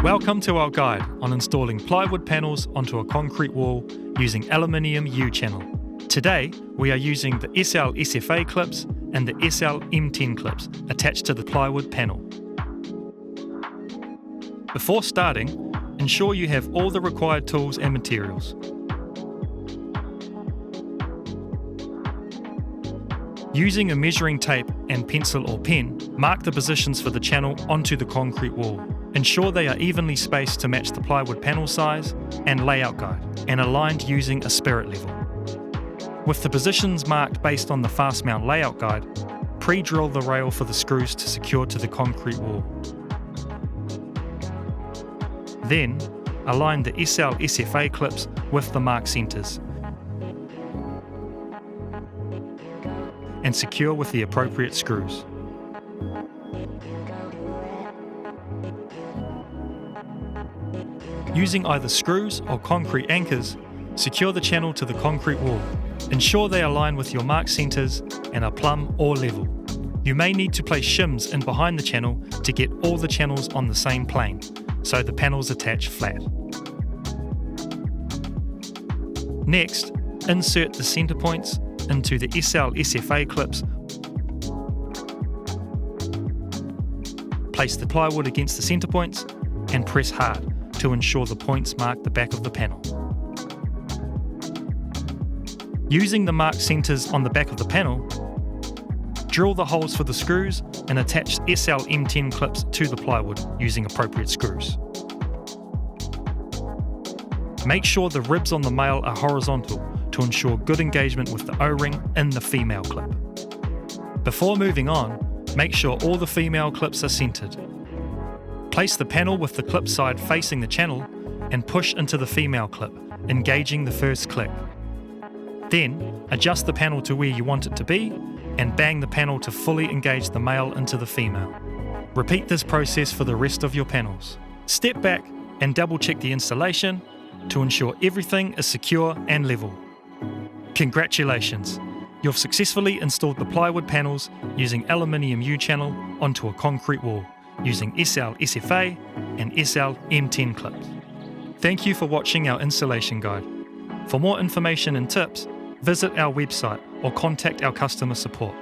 Welcome to our guide on installing plywood panels onto a concrete wall using aluminium U-channel. Today, we are using the SL-SFA clips and the SL-M10 clips attached to the plywood panel. Before starting, ensure you have all the required tools and materials. Using a measuring tape and pencil or pen, mark the positions for the channel onto the concrete wall. Ensure they are evenly spaced to match the plywood panel size and layout guide, and aligned using a spirit level. With the positions marked based on the Fastmount layout guide, pre-drill the rail for the screws to secure to the concrete wall. Then, align the SL-SFA clips with the marked centres and secure with the appropriate screws. Using either screws or concrete anchors, secure the channel to the concrete wall. Ensure they align with your marked centres and are plumb or level. You may need to place shims in behind the channel to get all the channels on the same plane, so the panels attach flat. Next, insert the centre points into the SL-SFA clips. Place the plywood against the centre points and press hard to ensure the points mark the back of the panel. Using the marked centres on the back of the panel, drill the holes for the screws and attach SL-M10 clips to the plywood using appropriate screws. Make sure the ribs on the male are horizontal to ensure good engagement with the O-ring in the female clip. Before moving on, make sure all the female clips are centered. Place the panel with the clip side facing the channel and push into the female clip, engaging the first clip. Then, adjust the panel to where you want it to be and bang the panel to fully engage the male into the female. Repeat this process for the rest of your panels. Step back and double check the installation to ensure everything is secure and level. Congratulations! You've successfully installed the plywood panels using aluminium U-channel onto a concrete wall using SL-SFA and SL-M10 clips. Thank you for watching our installation guide. For more information and tips, visit our website or contact our customer support.